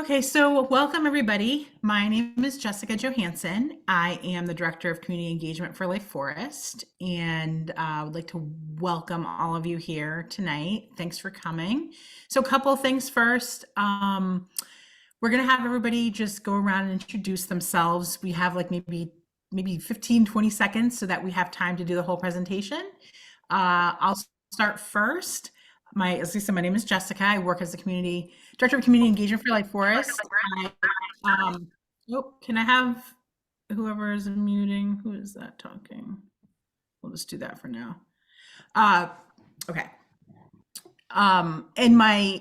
Okay, so welcome everybody. My name is Jessica Johansson. I am the Director of Community Engagement for Life Forest, and I would like to welcome all of you here tonight. Thanks for coming. So a couple of things first. We're gonna have everybody just go around and introduce themselves. We have like maybe 15, 20 seconds so that we have time to do the whole presentation. I'll start first. As I said, my name is Jessica. I work as the director of community engagement for Life Forest. I, can I have whoever is muting? Who is that talking? We'll just do that for now. Okay. In my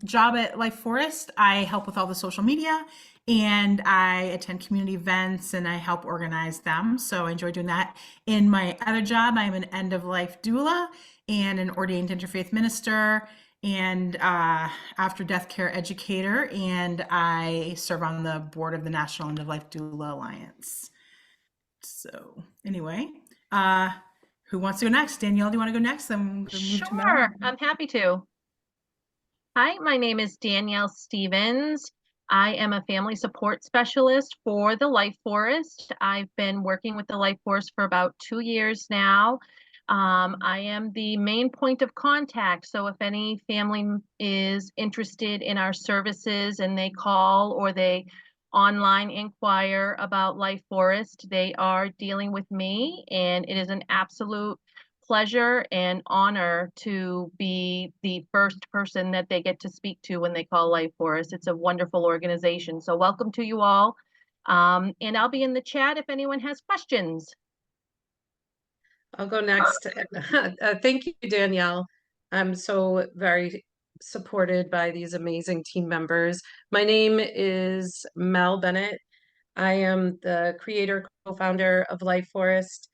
job at Life Forest, I help with all the social media and I attend community events and I help organize them. So I enjoy doing that. In my other job, I'm an end of life doula and an ordained interfaith minister and after death care educator. And I serve on the board of the National End of Life Doula Alliance. So anyway, who wants to go next? Danielle, do you want to go next? Then move to Mel. Sure, I'm happy to. Hi, my name is Danielle Stevens. I am a family support specialist for the Life Forest. I've been working with the Life Forest for about 2 years now. I am the main point of contact. So if any family is interested in our services and they call or they online inquire about Life Forest, they are dealing with me, and it is an absolute pleasure and honor to be the first person that they get to speak to when they call Life Forest. It's a wonderful organization. So welcome to you all. And I'll be in the chat if anyone has questions. I'll go next. Thank you, Danielle. I'm so very supported by these amazing team members. My name is Mel Bennett. I am the creator, co-founder of Life Forest,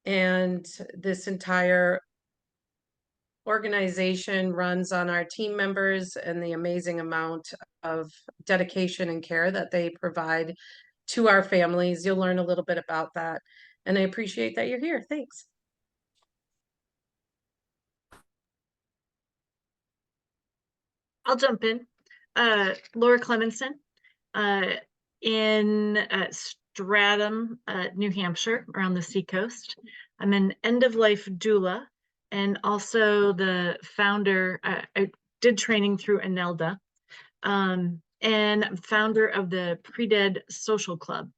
and this entire organization runs on our team members and the amazing amount of dedication and care that they provide to our families. You'll learn a little bit about that, and I appreciate that you're here. Thanks. I'll jump in. Laura Clemenson, in Stratham, New Hampshire, around the seacoast. I'm an end-of-life doula and also the founder. I did training through ANELDA, and I'm founder of the Pre-Dead Social Club,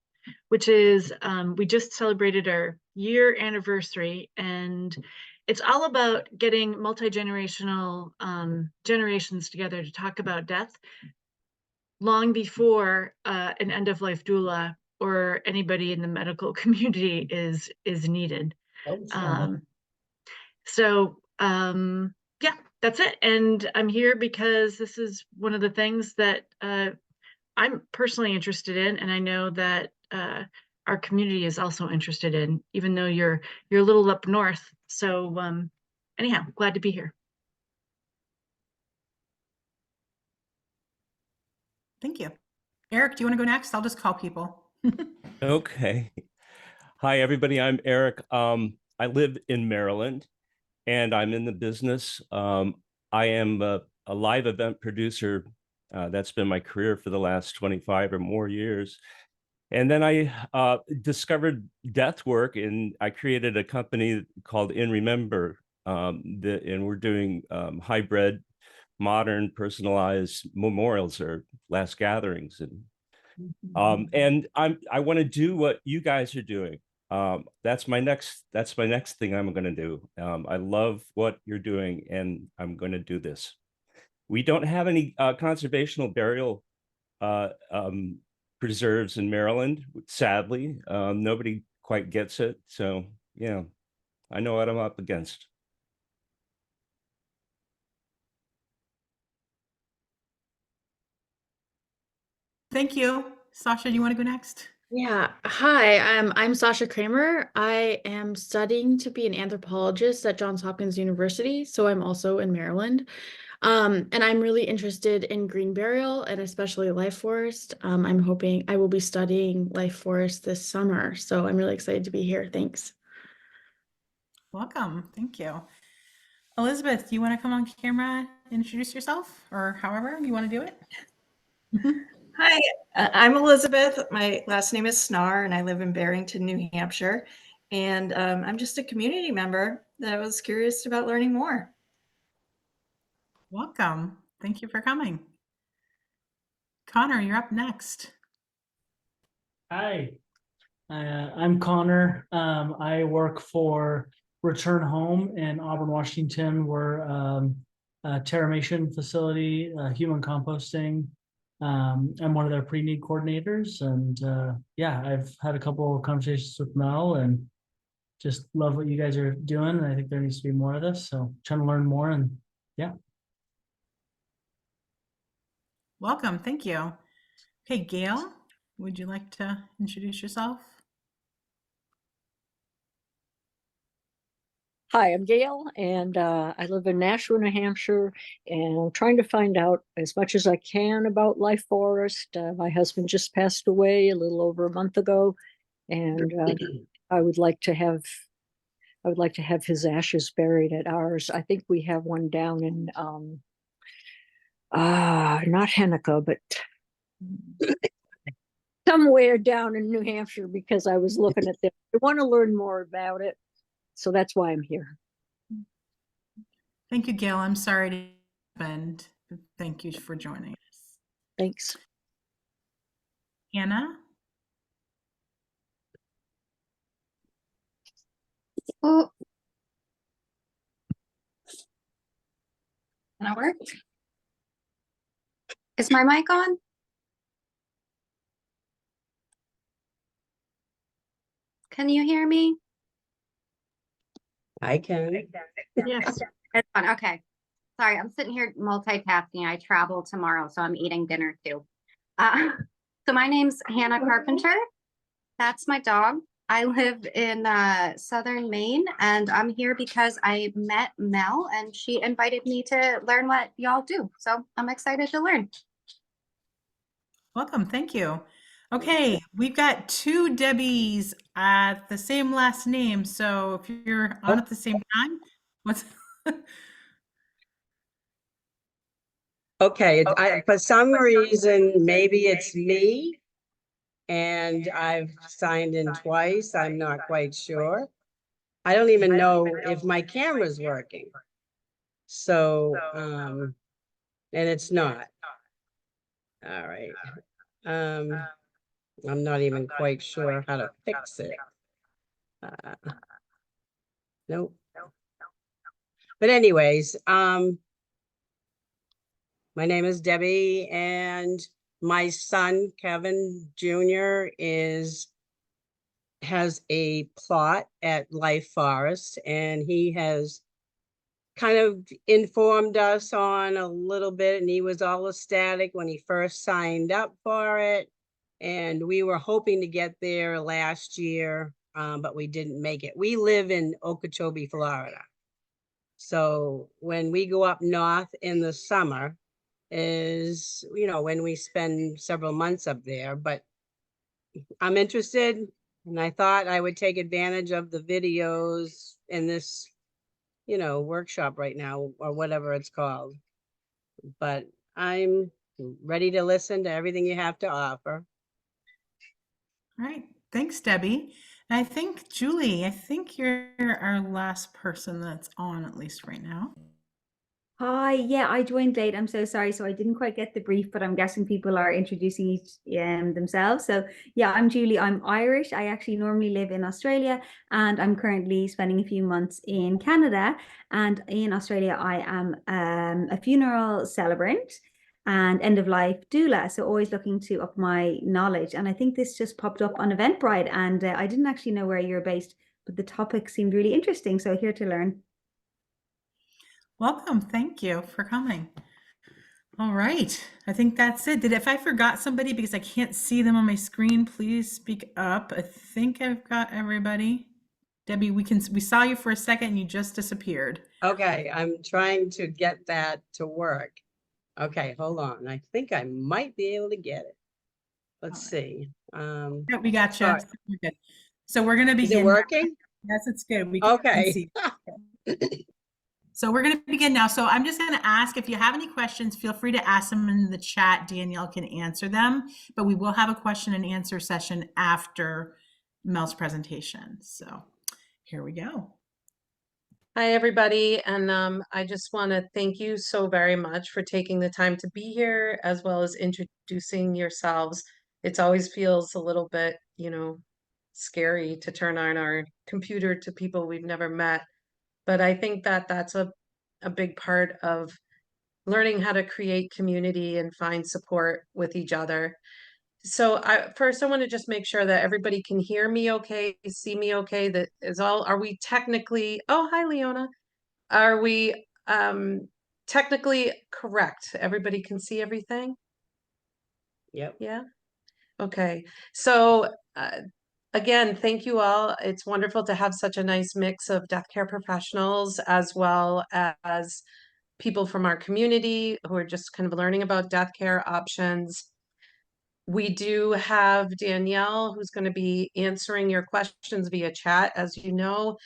which is, we just celebrated our year anniversary, and it's all about getting multi-generational generations together to talk about death long before an end-of-life doula or anybody in the medical community is needed. Yeah, that's it. And I'm here because this is one of the things that I'm personally interested in, and I know that our community is also interested in, even though you're a little up north. So anyhow, glad to be here. Thank you. Eric, do you want to go next? I'll just call people. Okay. Hi, everybody. I'm Eric. I live in Maryland and I'm in the business. I am a live event producer. That's been my career for the last 25 or more years. And then I discovered death work, and I created a company called In Remember, and we're doing hybrid, modern, personalized memorials or last gatherings. And I want to do what you guys are doing. That's my next thing I'm going to do. I love what you're doing, and I'm going to do this. We don't have any conservational burial preserves in Maryland, sadly. Nobody quite gets it. So yeah, I know what I'm up against. Thank you. Sasha, do you want to go next? Yeah. Hi, I'm Sasha Kramer. I am studying to be an anthropologist at Johns Hopkins University, so I'm also in Maryland. And I'm really interested in green burial and especially life forest. I'm hoping I will be studying life forest this summer, so I'm really excited to be here. Thanks. Welcome. Thank you. Elizabeth, do you want to come on camera and introduce yourself, or however you want to do it? Hi, I'm Elizabeth. My last name is Snar, and I live in Barrington, New Hampshire. And I'm just a community member that was curious about learning more. Welcome. Thank you for coming. Connor, you're up next. Hi, I'm Connor. I work for Return Home in Auburn, Washington. We're a terramation facility, human composting. I'm one of their pre-need coordinators, and yeah, I've had a couple of conversations with Mel, and just love what you guys are doing. And I think there needs to be more of this, so trying to learn more. And yeah. Welcome. Thank you. Okay, Gail, would you like to introduce yourself? Hi, I'm Gail, and I live in Nashua, New Hampshire, and I'm trying to find out as much as I can about Life Forest. My husband just passed away a little over a month ago, and I would like to have his ashes buried at ours. I think we have one down in not Henniker, but somewhere down in New Hampshire, because I was looking at this. I want to learn more about it, so that's why I'm here. Thank you, Gail. I'm sorry to happened. Thank you for joining us. Thanks. Hannah? Oh, can that work? Is my mic on? Can you hear me? I can. Yes. It's on. Okay. Sorry, I'm sitting here multitasking. I travel tomorrow, so I'm eating dinner too. So my name's Hannah Carpenter. That's my dog. I live in southern Maine, and I'm here because I met Mel, and she invited me to learn what y'all do. So I'm excited to learn. Welcome. Thank you. Okay, we've got two Debbies at the same last name. So if you're on at the same time, what's Okay, for some reason, maybe it's me. And I've signed in twice. I'm not quite sure. I don't even know if my camera's working. So, and it's not. All right. I'm not even quite sure how to fix it. Nope. But anyways, my name is Debbie, and my son, Kevin Jr., has a plot at Life Forest, and he has kind of informed us on a little bit, and he was all ecstatic when he first signed up for it. And we were hoping to get there last year, but we didn't make it. We live in Okeechobee, Florida. So when we go up north in the summer is, when we spend several months up there, but I'm interested, and I thought I would take advantage of the videos in this, workshop right now, or whatever it's called. But I'm ready to listen to everything you have to offer. All right? Thanks, Debbie. And I think, Julie, I think you're our last person that's on, at least right now. Hi, yeah, I joined late. I'm so sorry. So I didn't quite get the brief, but I'm guessing people are introducing themselves. So yeah, I'm Julie. I'm Irish. I actually normally live in Australia, and I'm currently spending a few months in Canada. And in Australia, I am a funeral celebrant and end of life doula. So always looking to up my knowledge. And I think this just popped up on Eventbrite, and I didn't actually know where you're based, but the topic seemed really interesting. So here to learn. Welcome. Thank you for coming. All right. I think that's it. If I forgot somebody because I can't see them on my screen, please speak up. I think I've got everybody. Debbie, we saw you for a second and you just disappeared. Okay, I'm trying to get that to work. Okay, hold on. I think I might be able to get it. Let's see. Yeah, we got you. sorry. We're good. So we're going to Is begin. it working? Yes, it's good. We can Okay. see. So we're going to begin now. So I'm just going to ask, if you have any questions, feel free to ask them in the chat. Danielle can answer them, but we will have a question and answer session after Mel's presentation. So here we go. Hi, everybody. And I just want to thank you so very much for taking the time to be here, as well as introducing yourselves. It always feels a little bit, scary to turn on our computer to people we've never met. But I think that that's a big part of learning how to create community and find support with each other. So first I want to just make sure that everybody can hear me okay, see me okay. That is all. Are we technically, oh, hi, Leona. Are we technically correct? Everybody can see everything? Yep. Yeah. Okay. So again, thank you all. It's wonderful to have such a nice mix of death care professionals as well as people from our community who are just kind of learning about death care options. We do have Danielle who's going to be answering your questions via chat, as you know.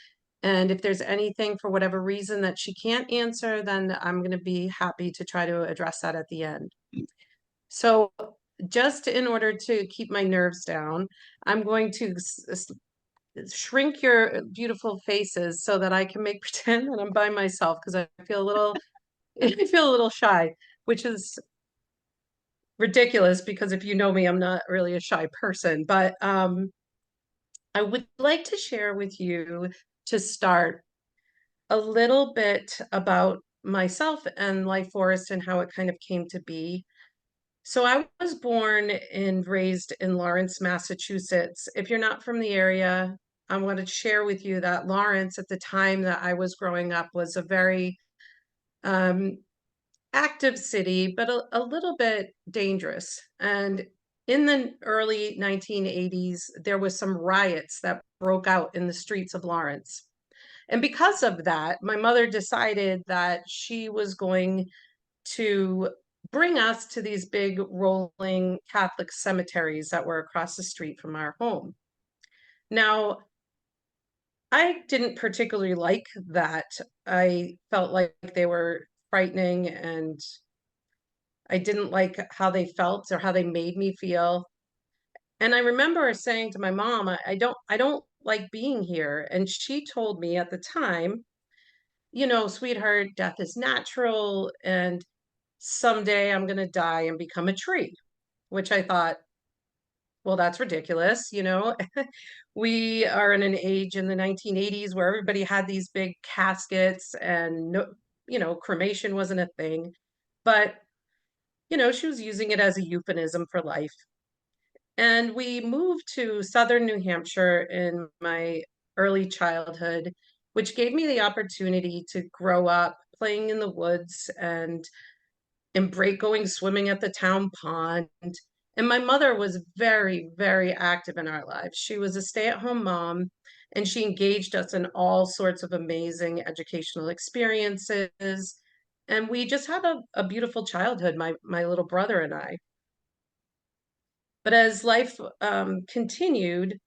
And if there's anything for whatever reason that she can't answer, then I'm going to be happy to try to address that at the end. So just in order to keep my nerves down, I'm going to shrink your beautiful faces so that I can make pretend that I'm by myself, because I feel a little shy, which is ridiculous because if you know me, I'm not really a shy person. But I would like to share with you to start a little bit about myself and Life Forest and how it kind of came to be. So I was born and raised in Lawrence, Massachusetts. If you're not from the area, I want to share with you that Lawrence, at the time that I was growing up, was a very active city, but a little bit dangerous. And in the early 1980s, there was some riots that broke out in the streets of Lawrence. And because of that, my mother decided that she was going to bring us to these big rolling Catholic cemeteries that were across the street from our home. Now, I didn't particularly like that. I felt like they were frightening, and I didn't like how they felt or how they made me feel. And I remember saying to my mom, I don't like being here. And she told me at the time, sweetheart, death is natural, and someday I'm going to die and become a tree, which I thought, well, that's ridiculous. We are in an age in the 1980s where everybody had these big caskets and no, cremation wasn't a thing. But, she was using it as a euphemism for life. And we moved to southern New Hampshire in my early childhood, which gave me the opportunity to grow up playing in the woods and embrace going swimming at the town pond. And my mother was very, very active in our lives. She was a stay-at-home mom, and she engaged us in all sorts of amazing educational experiences. And we just had a beautiful childhood, my little brother and I. But as life continued,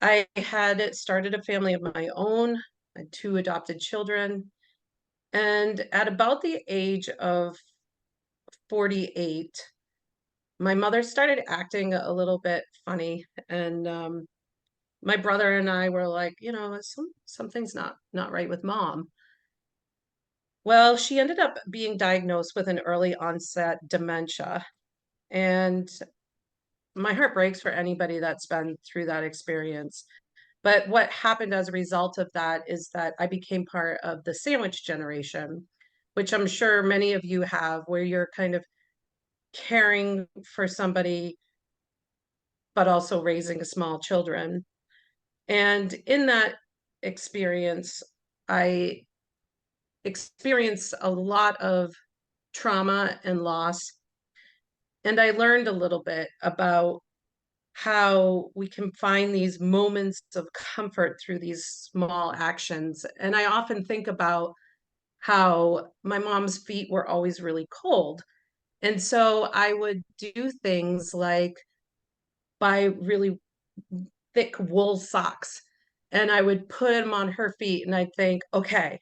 I had started a family of my own, I had 2 adopted children. And at about the age of 48, my mother started acting a little bit funny. And my brother and I were like, something's not right with mom. Well, she ended up being diagnosed with an early onset dementia. And my heart breaks for anybody that's been through that experience. But what happened as a result of that is that I became part of the sandwich generation, which I'm sure many of you have, where you're kind of caring for somebody, but also raising small children. And in that experience, I experienced a lot of trauma and loss. And I learned a little bit about how we can find these moments of comfort through these small actions. And I often think about how my mom's feet were always really cold. And so I would do things like buy really thick wool socks, and I would put them on her feet, and I'd think, okay,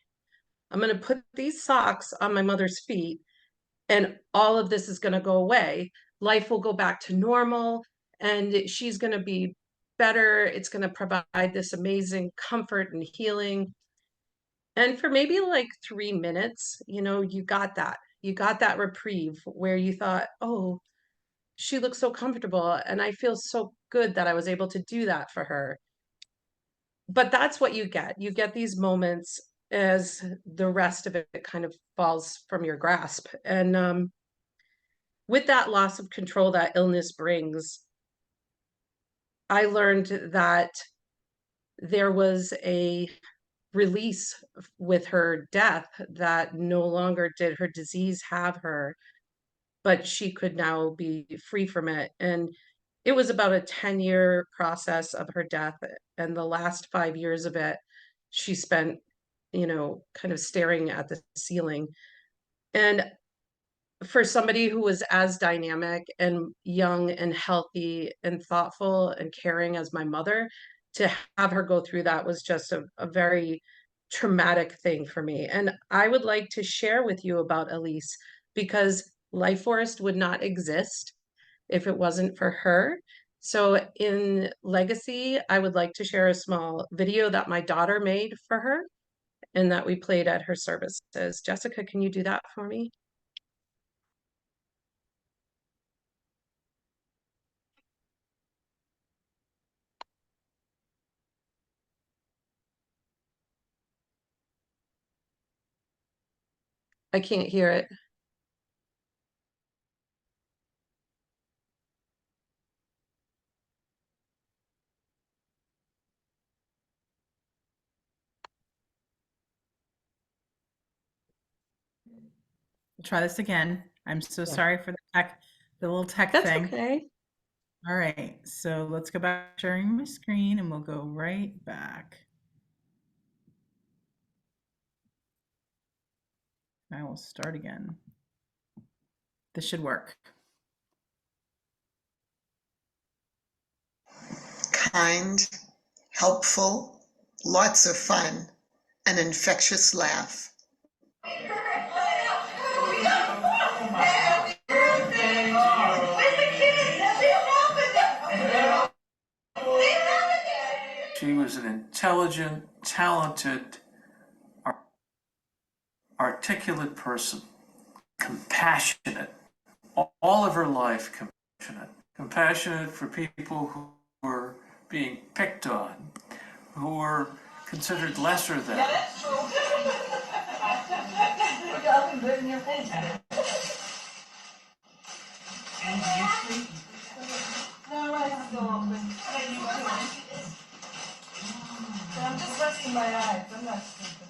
I'm going to put these socks on my mother's feet, and all of this is going to go away. Life will go back to normal, and she's going to be better. It's going to provide this amazing comfort and healing. And for maybe like 3 minutes, you got that reprieve where you thought, oh, she looks so comfortable. And I feel so good that I was able to do that for her. But that's what you get. You get these moments as the rest of it kind of falls from your grasp. And with that loss of control that illness brings, I learned that there was a release with her death, that no longer did her disease have her, but she could now be free from it. And it was about a 10-year process of her death. And the last 5 years of it, she spent, kind of staring at the ceiling. And for somebody who was as dynamic and young and healthy and thoughtful and caring as my mother, to have her go through that was just a very traumatic thing for me. And I would like to share with you about Elise, because Life Forest would not exist if it wasn't for her. So in legacy, I would like to share a small video that my daughter made for her and that we played at her services. Jessica, can you do that for me? I can't hear it. Try this again. I'm so Yeah. sorry for the little tech That's thing. okay. All right, so let's go back to sharing my screen and we'll go right back. I will start again. This should work. Kind, helpful, lots of fun, an infectious laugh. She was an intelligent, talented, articulate person, compassionate, all of her life compassionate for people who were being picked on, who were considered lesser than. I'm just resting my eyes. I'm not sleeping.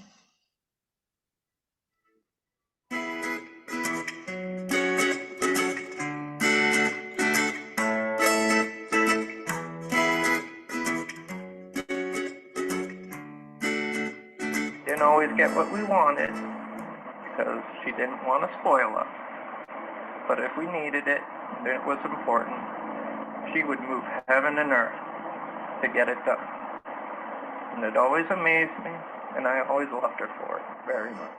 Didn't always get what we wanted because she didn't want to spoil us. But if we needed it, and it was important, she would move heaven and earth to get it done. And it always amazed me, and I always loved her for it very much.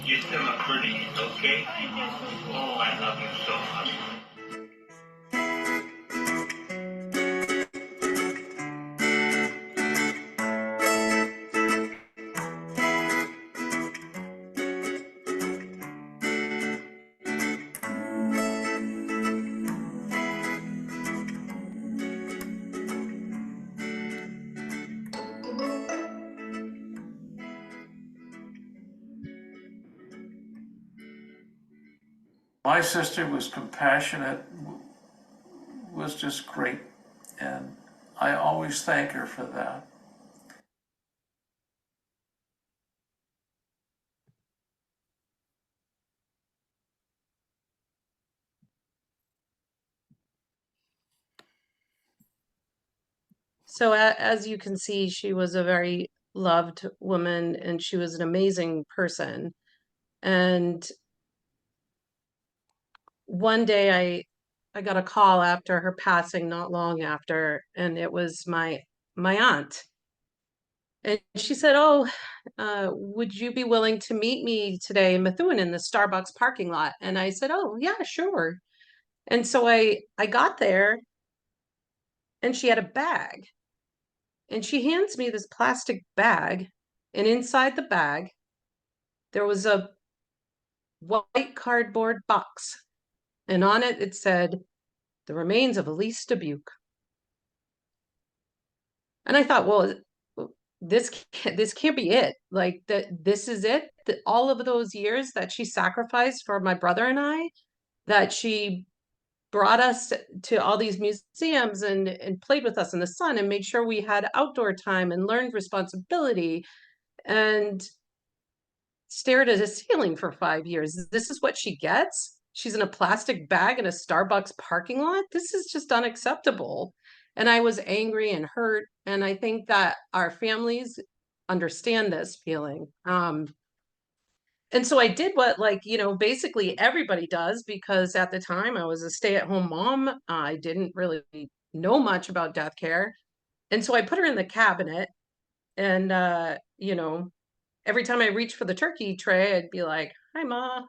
You still look pretty, okay? Oh, I love you so much. My sister was compassionate, was just great, and I always thank her for that. So as you can see, she was a very loved woman and she was an amazing person. And one day I got a call after her passing, not long after, and it was my aunt. And she said, "Oh, would you be willing to meet me today in Methuen in the Starbucks parking lot?" And I said, "Oh, yeah, sure." And so I got there, and she had a bag. And she hands me this plastic bag, and inside the bag there was a white cardboard box, and on it it said, "The remains of Elise Dubuque." And I thought, well, this can't be it. Like this is it. All of those years that she sacrificed for my brother and I, that she brought us to all these museums and played with us in the sun and made sure we had outdoor time and learned responsibility and stared at a ceiling for 5 years. This is what she gets? She's in a plastic bag in a Starbucks parking lot? This is just unacceptable. And I was angry and hurt. And I think that our families understand this feeling. And so I did what, like, basically everybody does, because at the time I was a stay-at-home mom. I didn't really know much about death care. And so I put her in the cabinet, and, every time I reached for the turkey tray, I'd be like, "Hi, Ma.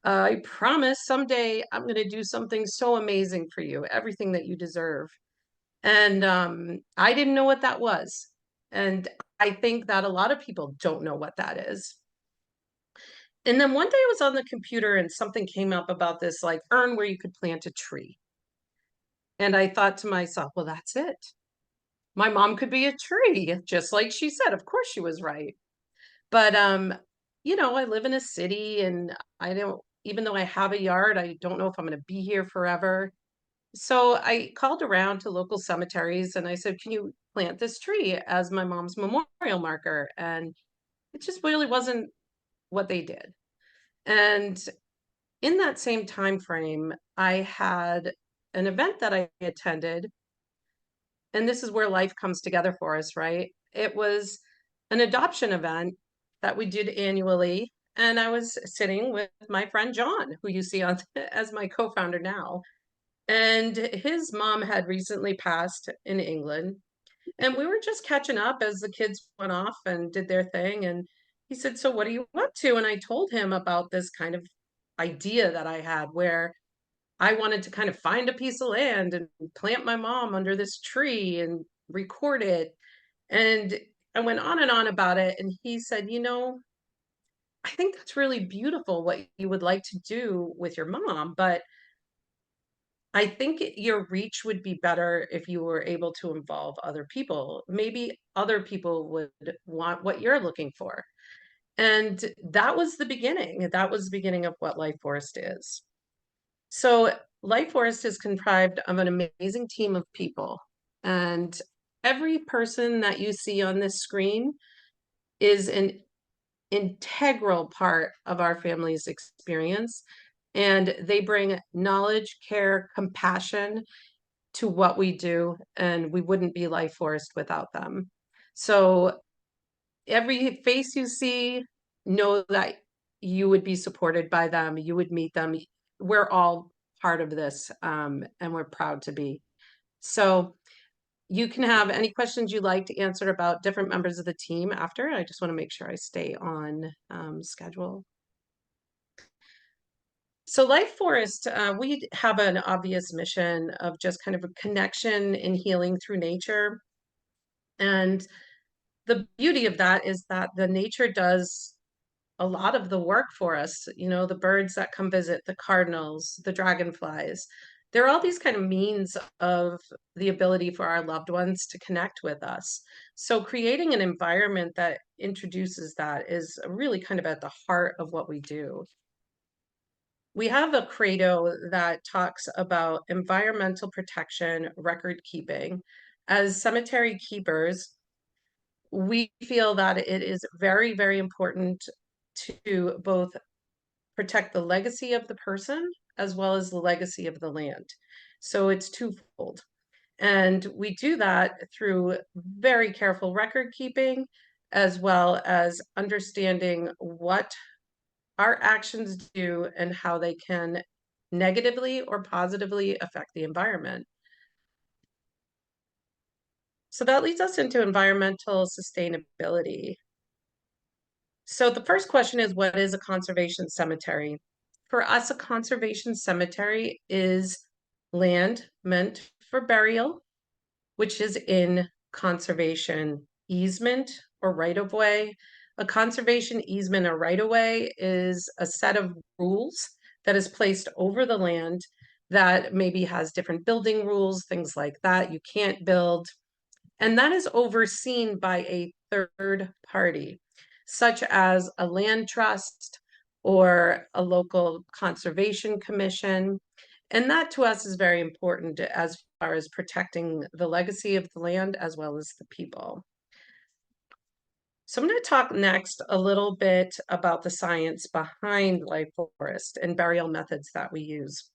I promise someday I'm going to do something so amazing for you, everything that you deserve." And I didn't know what that was. And I think that a lot of people don't know what that is. And then one day I was on the computer and something came up about this like urn where you could plant a tree. And I thought to myself, well, that's it. My mom could be a tree, just like she said. Of course she was right. But I live in a city, and I don't, even though I have a yard, I don't know if I'm going to be here forever. So I called around to local cemeteries and I said, "Can you plant this tree as my mom's memorial marker?" And it just really wasn't what they did. And in that same time frame, I had an event that I attended, and this is where life comes together for us, right? It was an adoption event that we did annually, and I was sitting with my friend John, who you see on as my co-founder now. And his mom had recently passed in England, and we were just catching up as the kids went off and did their thing. And he said, "So what are you up to?" And I told him about this kind of idea that I had, where I wanted to kind of find a piece of land and plant my mom under this tree and record it. And I went on and on about it. And he said, "I think that's really beautiful what you would like to do with your mom, but I think your reach would be better if you were able to involve other people. Maybe other people would want what you're looking for." And that was the beginning. That was the beginning of what Life Forest is. So Life Forest is comprised of an amazing team of people. And every person that you see on this screen is an integral part of our family's experience. And they bring knowledge, care, compassion to what we do, and we wouldn't be Life Forest without them. So every face you see, know that you would be supported by them, you would meet them. We're all part of this, and we're proud to be. So you can have any questions you'd like to answer about different members of the team after. I just want to make sure I stay on schedule. So Life Forest, we have an obvious mission of just kind of a connection and healing through nature. And the beauty of that is that the nature does a lot of the work for us. The birds that come visit, the cardinals, the dragonflies, there are all these kind of means of the ability for our loved ones to connect with us. So creating an environment that introduces that is really kind of at the heart of what we do. We have a credo that talks about environmental protection, record keeping. As cemetery keepers, we feel that it is very, very important to both protect the legacy of the person as well as the legacy of the land. So it's twofold. And we do that through very careful record keeping, as well as understanding what our actions do and how they can negatively or positively affect the environment. So that leads us into environmental sustainability. So the first question is, what is a conservation cemetery? For us, a conservation cemetery is land meant for burial, which is in conservation easement or right of way. A conservation easement or right of way is a set of rules that is placed over the land that maybe has different building rules, things like that. You can't build. And that is overseen by a third party, such as a land trust or a local conservation commission. And that to us is very important as far as protecting the legacy of the land as well as the people. So I'm going to talk next a little bit about the science behind life forest and burial methods that we use.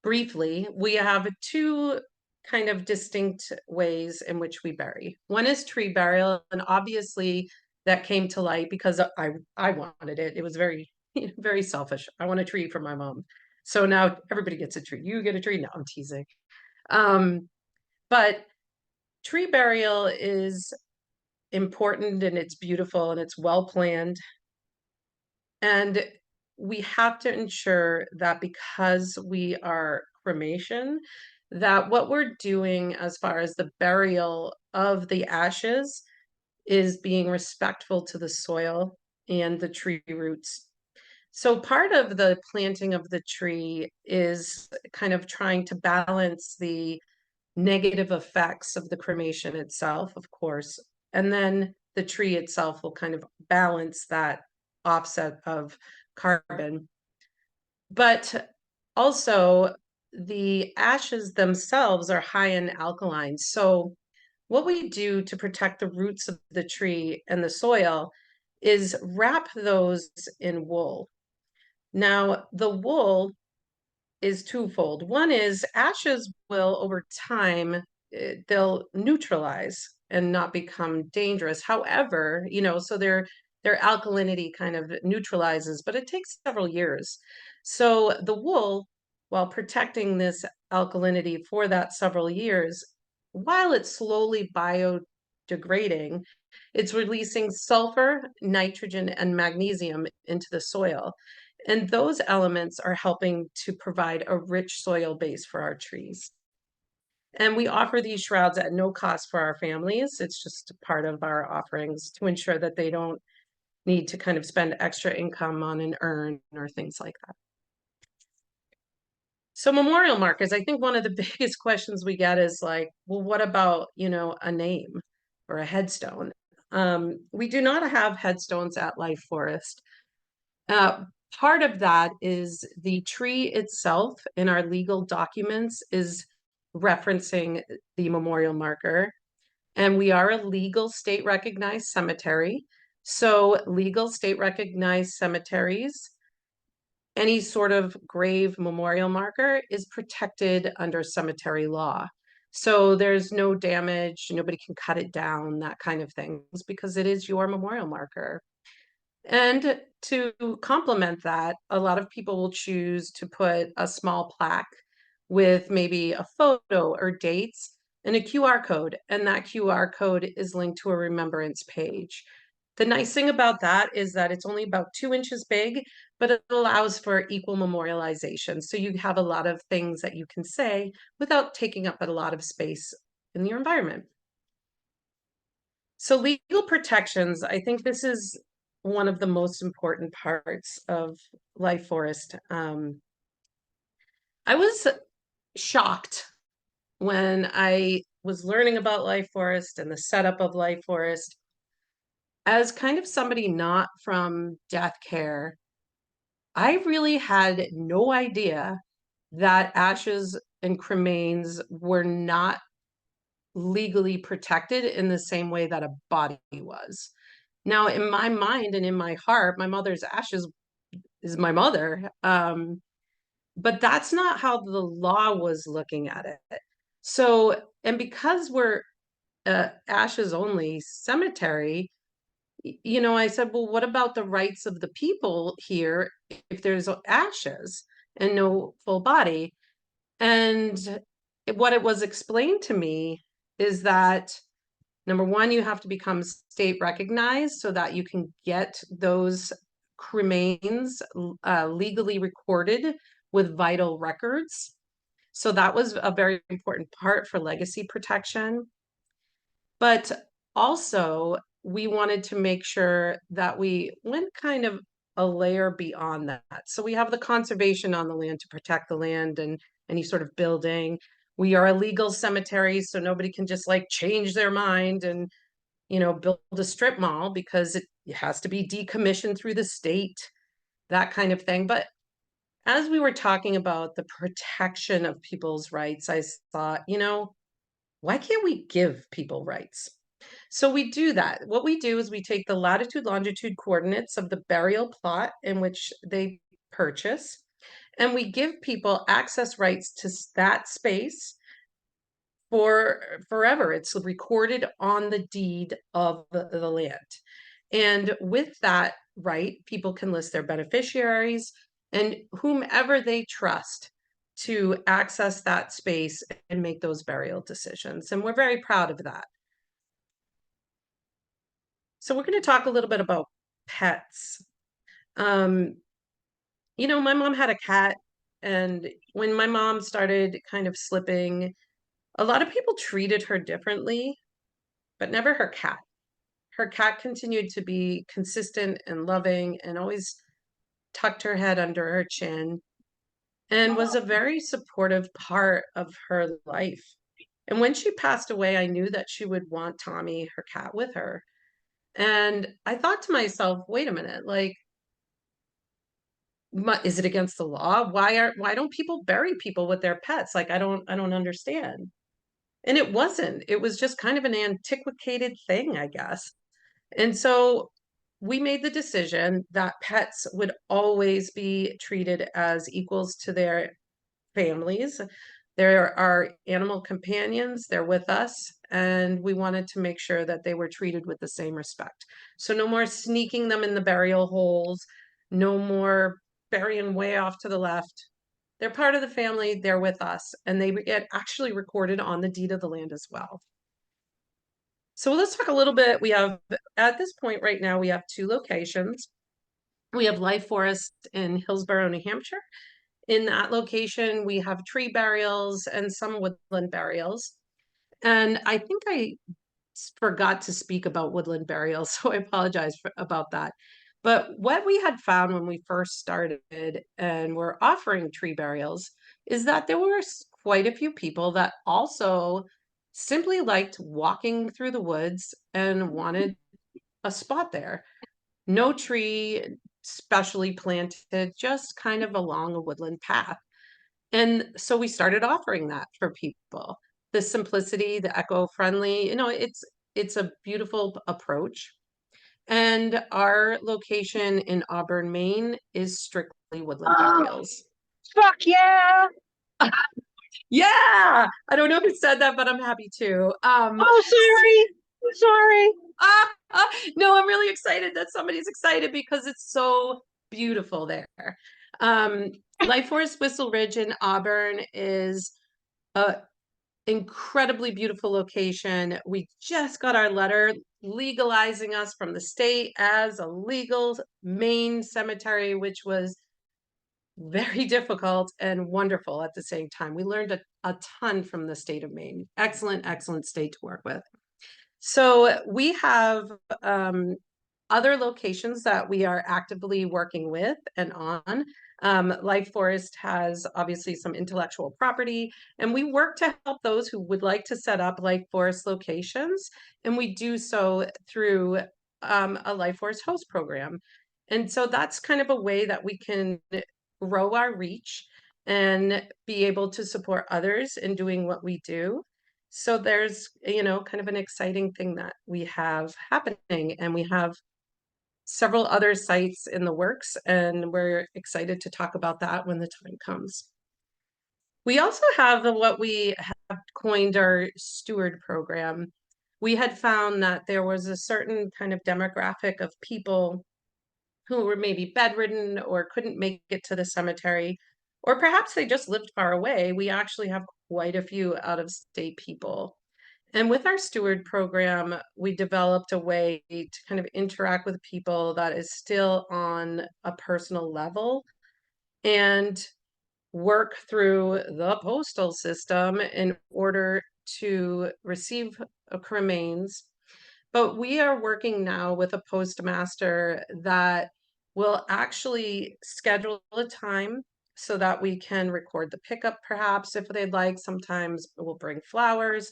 Briefly, we have two kind of distinct ways in which we bury. One is tree burial, and obviously that came to light because I wanted it. It was very, very selfish. I want a tree for my mom. So now everybody gets a tree. You get a tree. No, I'm teasing. But tree burial is important and it's beautiful and it's well planned. And we have to ensure that because we are cremation, that what we're doing as far as the burial of the ashes is being respectful to the soil and the tree roots. So part of the planting of the tree is kind of trying to balance the negative effects of the cremation itself, of course, and then the tree itself will kind of balance that offset of carbon. But also, the ashes themselves are high in alkalines. So what we do to protect the roots of the tree and the soil is wrap those in wool. Now, the wool is twofold. One is ashes will, over time, they'll neutralize and not become dangerous. However, so their alkalinity kind of neutralizes, but it takes several years. So the wool, while protecting this alkalinity for that several years, while it's slowly biodegrading, it's releasing sulfur, nitrogen, and magnesium into the soil. And those elements are helping to provide a rich soil base for our trees. And we offer these shrouds at no cost for our families. It's just part of our offerings to ensure that they don't need to kind of spend extra income on an urn or things like that. So memorial markers, I think one of the biggest questions we get is like, well, what about, a name or a headstone? We do not have headstones at Life Forest. Part of that is the tree itself in our legal documents is referencing the memorial marker. And we are a legal state recognized cemetery. So legal state recognized cemeteries, any sort of grave memorial marker is protected under cemetery law. So there's no damage, nobody can cut it down, that kind of things, because it is your memorial marker. And to complement that, a lot of people will choose to put a small plaque with maybe a photo or dates and a QR code. And that QR code is linked to a remembrance page. The nice thing about that is that it's only about 2 inches big, but it allows for equal memorialization. So you have a lot of things that you can say without taking up a lot of space in your environment. So legal protections, I think this is one of the most important parts of Life Forest. I was shocked when I was learning about Life Forest and the setup of Life Forest. As kind of somebody not from death care, I really had no idea that ashes and cremains were not legally protected in the same way that a body was. Now, in my mind and in my heart, my mother's ashes is my mother. But that's not how the law was looking at it. So, and because we're ashes only cemetery, you know, I said, well, what about the rights of the people here if there's ashes and no full body? And what it was explained to me is that number one, you have to become state recognized so that you can get those cremains legally recorded with vital records. So that was a very important part for legacy protection. But also, we wanted to make sure that we went kind of a layer beyond that. So we have the conservation on the land to protect the land and any sort of building. We are a legal cemetery, so nobody can just like change their mind and, you know, build a strip mall because it has to be decommissioned through the state, that kind of thing. But as we were talking about the protection of people's rights, I thought, you know, why can't we give people rights? So we do that. What we do is we take the latitude, longitude coordinates of the burial plot in which they purchase, and we give people access rights to that space for forever. It's recorded on the deed of the land. And with that right, people can list their beneficiaries and whomever they trust to access that space and make those burial decisions. And we're very proud of that. So we're going to talk a little bit about pets. You know, my mom had a cat, and when my mom started kind of slipping, a lot of people treated her differently, but never her cat. Her cat continued to be consistent and loving and always tucked her head under her chin and was a very supportive part of her life. And when she passed away, I knew that she would want Tommy, her cat, with her. And I thought to myself, wait a minute, like, is it against the law? Why don't people bury people with their pets? Like, I don't understand. And it wasn't. It was just kind of an antiquated thing, I guess. And so we made the decision that pets would always be treated as equals to their families. There are animal companions, they're with us, and we wanted to make sure that they were treated with the same respect. So no more sneaking them in the burial holes, no more burying way off to the left. They're part of the family, they're with us, and they get actually recorded on the deed of the land as well. So let's talk a little bit. We have, at this point right now, we have 2 locations. We have Life Forest in Hillsborough, New Hampshire. In that location, we have tree burials and some woodland burials. And I think I forgot to speak about woodland burials, so I apologize about that. But what we had found when we first started and were offering tree burials is that there were quite a few people that also simply liked walking through the woods and wanted a spot there. No tree specially planted, just kind of along a woodland path. And so we started offering that for people. The simplicity, the eco-friendly, you know, it's a beautiful approach. And our location in Auburn, Maine is strictly woodland burials. Fuck yeah! Yeah! I don't know who said that, but I'm happy to. Oh, sorry. No, I'm really excited that somebody's excited because it's so beautiful there. Life Forest Whistle Ridge in Auburn is a incredibly beautiful location. We just got our letter legalizing us from the state as a legal Maine cemetery, which was very difficult and wonderful at the same time. We learned a ton from the state of Maine. Excellent, excellent state to work with. So we have other locations that we are actively working with and on. Life Forest has obviously some intellectual property, and we work to help those who would like to set up Life Forest locations, and we do so through a Life Forest host program. And so that's kind of a way that we can grow our reach and be able to support others in doing what we do. So there's, you know, kind of an exciting thing that we have happening, and we have several other sites in the works, and we're excited to talk about that when the time comes. We also have what we have coined our steward program. we had found that there was a certain kind of demographic of people who were maybe bedridden or couldn't make it to the cemetery, or perhaps they just lived far away. We actually have quite a few out-of-state people. And with our steward program, we developed a way to kind of interact with people that is still on a personal level and work through the postal system in order to receive cremains. But we are working now with a postmaster that will actually schedule a time so that we can record the pickup, perhaps if they'd like. Sometimes we'll bring flowers.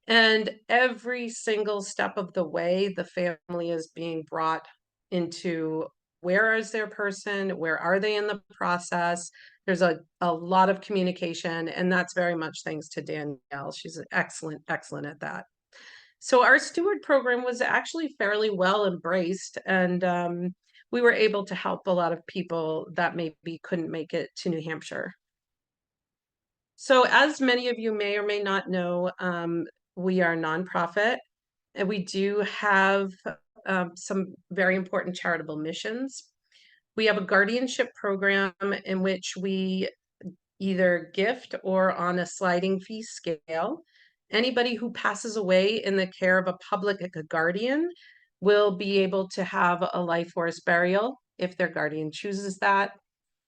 And every single step of the way, the family is being brought into where is their person, where are they in the process. There's a lot of communication, and that's very much thanks to Danielle. She's excellent at that. So our steward program was actually fairly well embraced, and we were able to help a lot of people that maybe couldn't make it to New Hampshire. So as many of you may or may not know, we are a nonprofit, and we do have some very important charitable missions. We have a guardianship program in which we either gift or on a sliding fee scale. Anybody who passes away in the care of a public guardian will be able to have a life force burial if their guardian chooses that.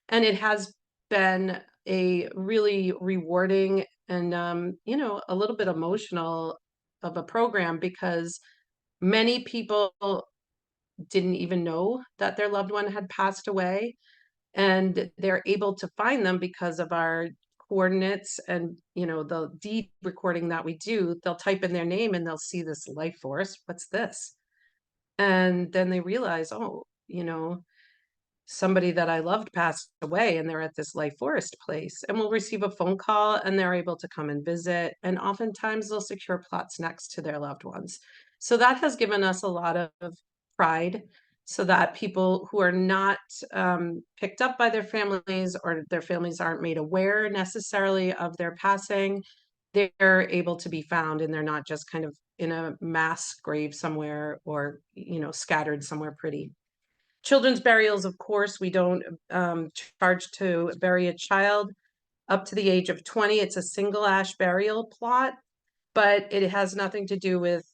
And it has been a really rewarding and, you know, a little bit emotional of a program, because many people didn't even know that their loved one had passed away, and they're able to find them because of our coordinates and, you know, the deed recording that we do. They'll type in their name and they'll see this life force. What's this? And then they realize, oh, you know, somebody that I loved passed away and they're at this life forest place, and we'll receive a phone call and they're able to come and visit. And oftentimes they'll secure plots next to their loved ones. So that has given us a lot of pride, so that people who are not picked up by their families, or their families aren't made aware necessarily of their passing, they're able to be found, and they're not just kind of in a mass grave somewhere, or, you know, scattered somewhere pretty. Children's burials, of course, we don't charge to bury a child up to the age of 20. It's a single ash burial plot, but it has nothing to do with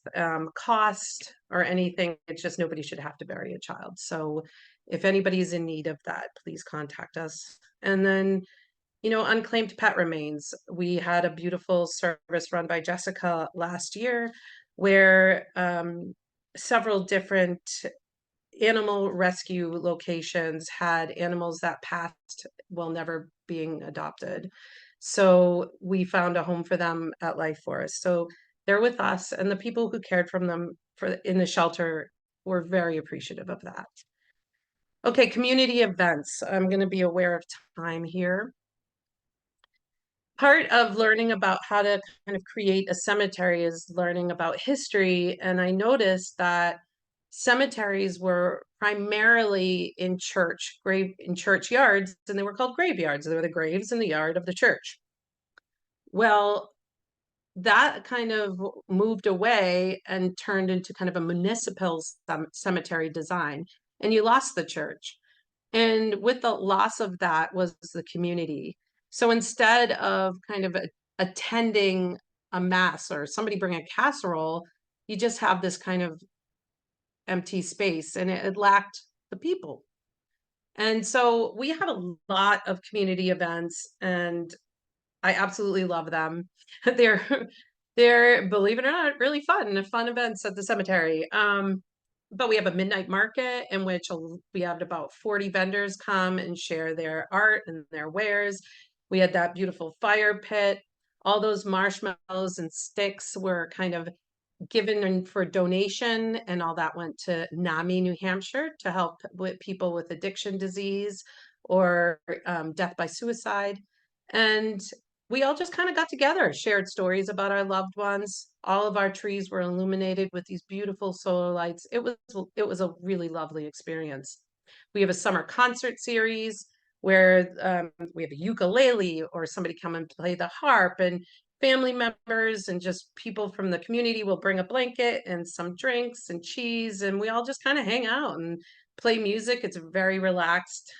cost or anything. It's just nobody should have to bury a child. So if anybody's in need of that, please contact us. And then, you know, unclaimed pet remains. We had a beautiful service run by Jessica last year where several different animal rescue locations had animals that passed while never being adopted. So we found a home for them at Life Forest. So they're with us, and the people who cared for them in the shelter were very appreciative of that. Okay, community events. I'm going to be aware of time here. Part of learning about how to kind of create a cemetery is learning about history. And I noticed that cemeteries were primarily in churchyards, and they were called graveyards. They were the graves in the yard of the church. Well, that kind of moved away and turned into kind of a municipal cemetery design, and you lost the church. And with the loss of that was the community. So instead of kind of attending a mass or somebody bring a casserole, you just have this kind of empty space, and it lacked the people. And so we have a lot of community events, and I absolutely love them. They're, believe it or not, really fun events at the cemetery. But we have a midnight market in which we had about 40 vendors come and share their art and their wares. We had that beautiful fire pit. All those marshmallows and sticks were kind of given for donation, and all that went to NAMI, New Hampshire, to help with people with addiction disease or death by suicide. And we all just kind of got together, shared stories about our loved ones. All of our trees were illuminated with these beautiful solar lights. It was a really lovely experience. We have a summer concert series where we have a ukulele or somebody come and play the harp, and family members and just people from the community will bring a blanket and some drinks and cheese, and we all just kind of hang out and play music. It's a very relaxed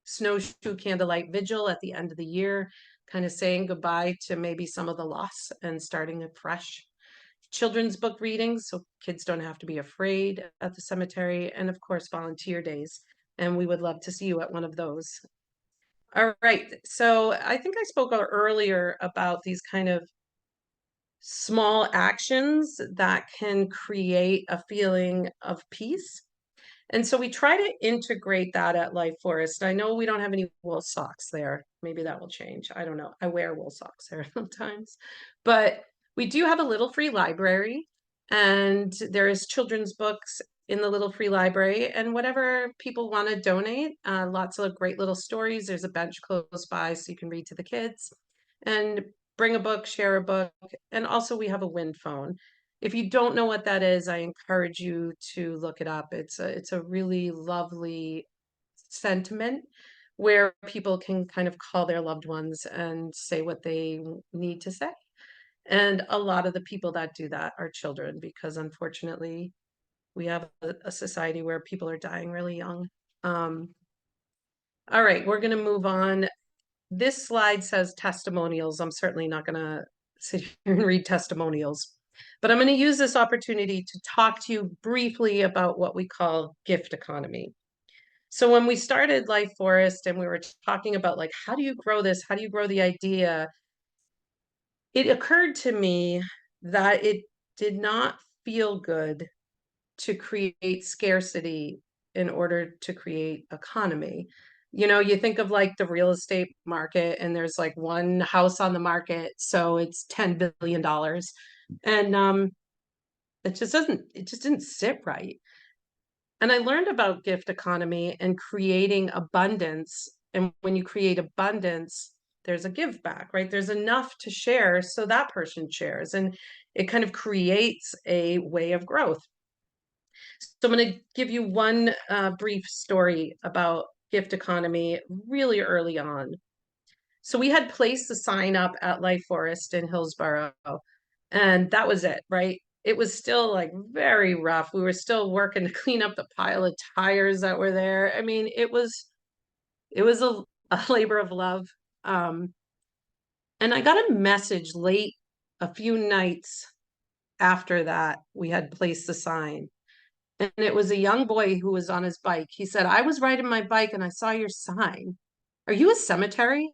snowshoe candlelight vigil at the end of the year, kind of saying goodbye to maybe some of the loss and starting afresh. Children's book readings, so kids don't have to be afraid at the cemetery, and of course, volunteer days. And we would love to see you at one of those. All right, so I think I spoke earlier about these kind of small actions that can create a feeling of peace. And so we try to integrate that at Life Forest. I know we don't have any wool socks there. Maybe that will change. I don't know. I wear wool socks there sometimes. But we do have a little free library, and there is children's books in the little free library, and whatever people want to donate, lots of great little stories. There's a bench close by so you can read to the kids and bring a book, share a book. And also we have a wind phone. If you don't know what that is, I encourage you to look it up. It's a really lovely sentiment where people can kind of call their loved ones and say what they need to say. And a lot of the people that do that are children, because unfortunately we have a society where people are dying really young. All right, we're going to move on. This slide says testimonials. I'm certainly not going to sit here and read testimonials, but I'm going to use this opportunity to talk to you briefly about what we call gift economy. So when we started Life Forest and we were talking about like, how do you grow this? How do you grow the idea? It occurred to me that it did not feel good to create scarcity in order to create economy. You know, you think of like the real estate market and there's like one house on the market, so it's $10 billion. And it just didn't sit right. And I learned about gift economy and creating abundance. And when you create abundance, there's a give back, right? There's enough to share, so that person shares. And it kind of creates a way of growth. So I'm going to give you one brief story about gift economy really early on. So we had placed the sign up at Life Forest in Hillsborough, and that was it, right? It was still like very rough. We were still working to clean up the pile of tires that were there. I mean, it was a labor of love. And I got a message late, a few nights after that we had placed the sign. And it was a young boy who was on his bike. He said, I was riding my bike and I saw your sign. Are you a cemetery?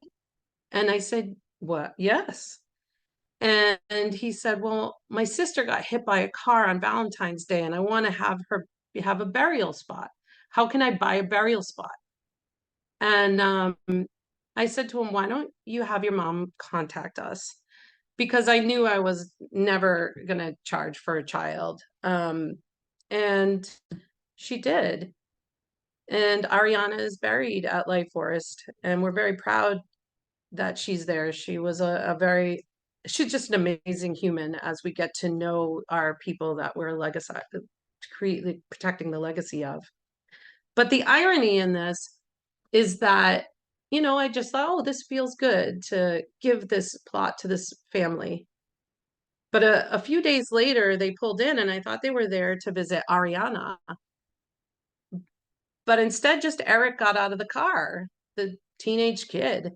And I said, what? Yes. And he said, well, my sister got hit by a car on Valentine's Day and I want to have her have a burial spot. How can I buy a burial spot? And I said to him, why don't you have your mom contact us? Because I knew I was never going to charge for a child. And she did. And Ariana is buried at Life Forest, and we're very proud that she's there. She was she's just an amazing human as we get to know our people that we're protecting the legacy of. But the irony in this is that, you know, I just thought, oh, this feels good to give this plot to this family. But a few days later, they pulled in and I thought they were there to visit Ariana. But instead, just Eric got out of the car, the teenage kid.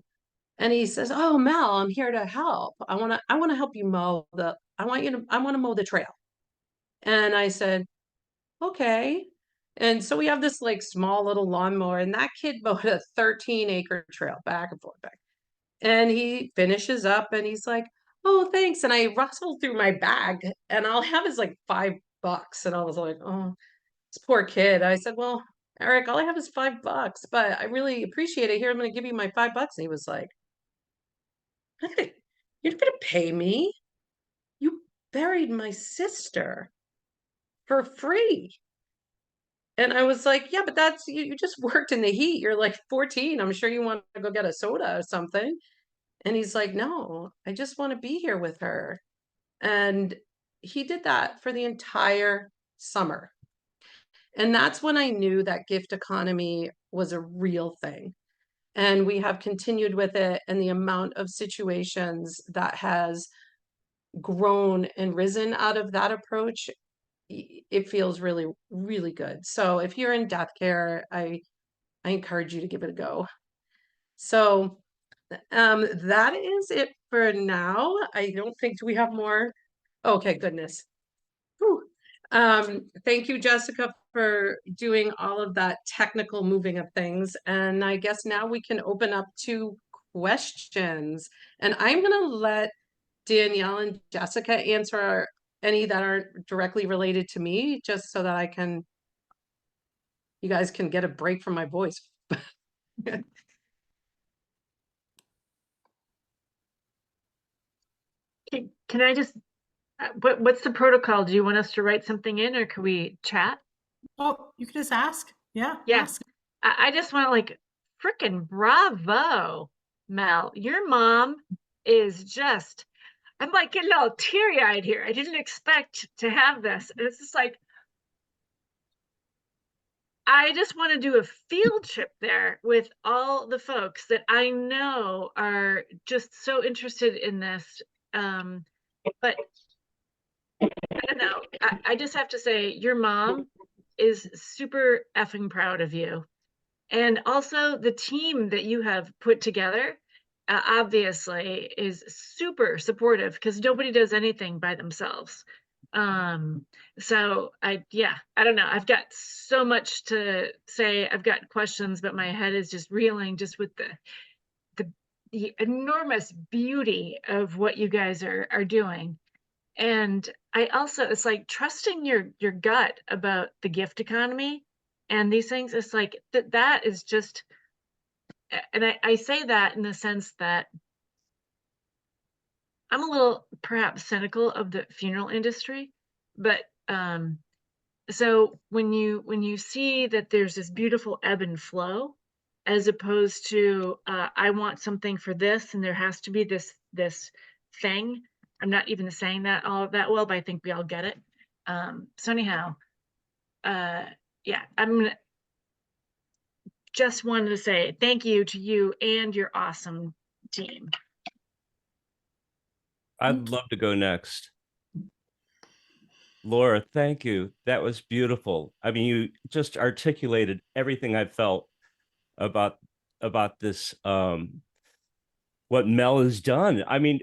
And he says, oh, Mel, I'm here to help. I want to help you I want to mow the trail. And I said, okay. And so we have this like small little lawnmower, and that kid mowed a 13-acre trail back and forth back. And he finishes up and he's like, oh, thanks. And I rustled through my bag and all I have is like $5. And I was like, oh, this poor kid. I said, well, Eric, all I have is $5, but I really appreciate it. Here, I'm going to give you my $5. And he was like, you're not going to pay me. You buried my sister for free. And I was like, yeah, but that's, you just worked in the heat. You're like 14. I'm sure you want to go get a soda or something. And he's like, no, I just want to be here with her. And he did that for the entire summer. And that's when I knew that gift economy was a real thing. And we have continued with it, and the amount of situations that has grown and risen out of that approach, it feels really, really good. So if you're in death care, I encourage you to give it a go. So that is it for now. I don't think we have more. Okay, goodness. Whew. Thank you, Jessica, for doing all of that technical moving of things. And I guess now we can open up to questions. And I'm going to let Danielle and Jessica answer any that aren't directly related to me, just so that you guys can get a break from my voice. Can I just, what's the protocol? Do you want us to write something in, or can we chat? Oh, you can just ask. Yeah, Yeah. ask. I just want to, like, freaking bravo, Mel. Your mom is just, I'm like getting all teary-eyed here. I didn't expect to have this. And it's just like, I just want to do a field trip there with all the folks that I know are just so interested in this. But I don't know. I just have to say, your mom is super effing proud of you. And also the team that you have put together, obviously is super supportive, because nobody does anything by themselves. So I don't know. I've got so much to say. I've got questions, but my head is just reeling just with the enormous beauty of what you guys are doing. And I also, it's like trusting your gut about the gift economy and these things. It's like that is just, and I say that in the sense that I'm a little perhaps cynical of the funeral industry, but so when you see that there's this beautiful ebb and flow, as opposed to I want something for this and there has to be this thing. I'm not even saying that all that well, but I think we all get it. So anyhow, yeah, I'm gonna just wanted to say thank you to you and your awesome team. I'd love to go next. Laura, thank you. That was beautiful. I mean, you just articulated everything I felt about this, what Mel has done. I mean,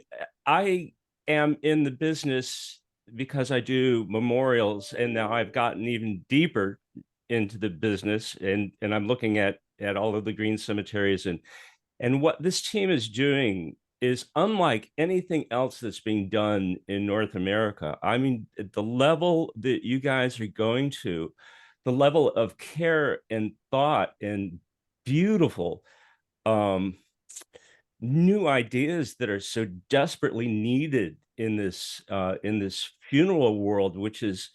I am in the business because I do memorials, and now I've gotten even deeper into the business, and I'm looking at all of the green cemeteries, and what this team is doing is unlike anything else that's being done in North America. I mean, the level that you guys are going to, the level of care and thought and beautiful new ideas that are so desperately needed in this funeral world, which is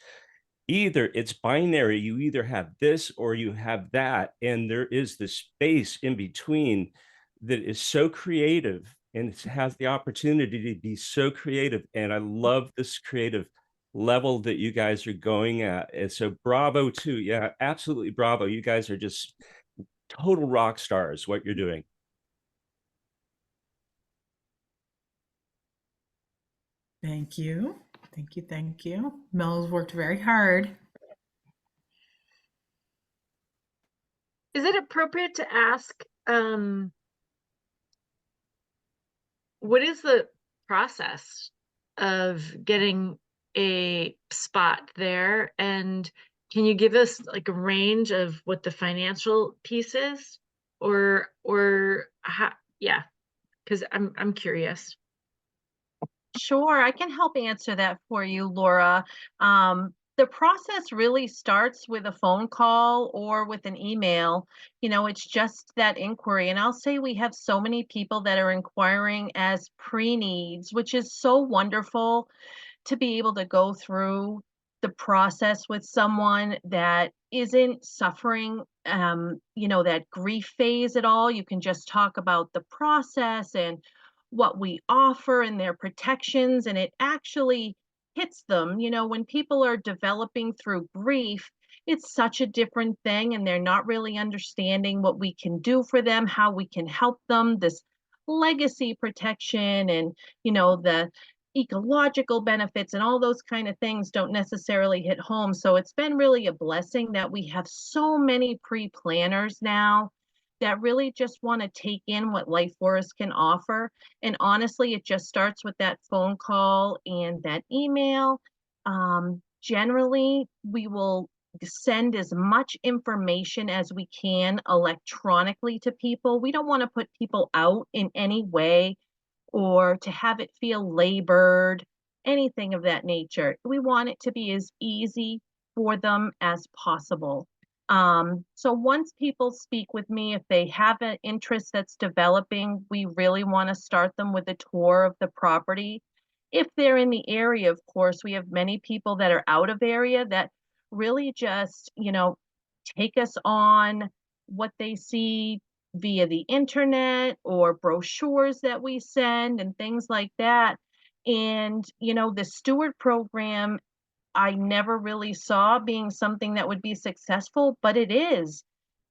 either it's binary, you either have this or you have that, and there is this space in between that is so creative, and it has the opportunity to be so creative. And I love this creative level that you guys are going at, and so bravo too. Yeah, absolutely bravo. You guys are just total rock stars, what you're doing. Thank you. Thank you. Thank you. Mel's worked very hard. Is it appropriate to ask, what is the process of getting a spot there? And can you give us like a range of what the financial piece is, or how? Yeah, because I'm curious. Sure, I can help answer that for you, Laura. The process really starts with a phone call or with an email. You know, it's just that inquiry. And I'll say we have so many people that are inquiring as pre-needs, which is so wonderful to be able to go through the process with someone that isn't suffering, that grief phase at all. You can just talk about the process and what we offer and their protections, and it actually hits them. You know, when people are developing through grief, it's such a different thing, and they're not really understanding what we can do for them, how we can help them, this legacy protection and, the ecological benefits and all those kind of things don't necessarily hit home. So it's been really a blessing that we have so many pre-planners now that really just want to take in what Life Forest can offer. And honestly, it just starts with that phone call and that email. Generally, we will send as much information as we can electronically to people. We don't want to put people out in any way or to have it feel labored, anything of that nature. We want it to be as easy for them as possible. So once people speak with me, if they have an interest that's developing, we really want to start them with a tour of the property. If they're in the area, of course, we have many people that are out of area that really just, take us on what they see via the internet or brochures that we send and things like that. And, the steward program, I never really saw being something that would be successful, but it is.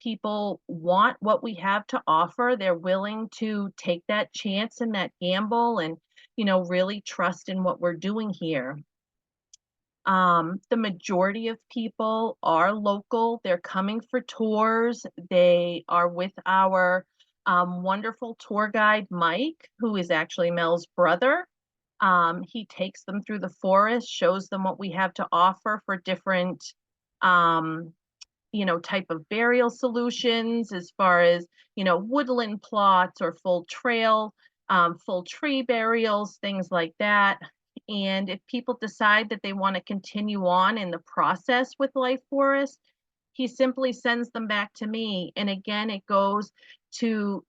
People want what we have to offer. They're willing to take that chance and that gamble and, really trust in what we're doing here. The majority of people are local. They're coming for tours. They are with our wonderful tour guide, Mike, who is actually Mel's brother. He takes them through the forest, shows them what we have to offer for different, type of burial solutions as far as, woodland plots or full trail, full tree burials, things like that. And if people decide that they want to continue on in the process with Life Forest, he simply sends them back to me. And again, it goes to,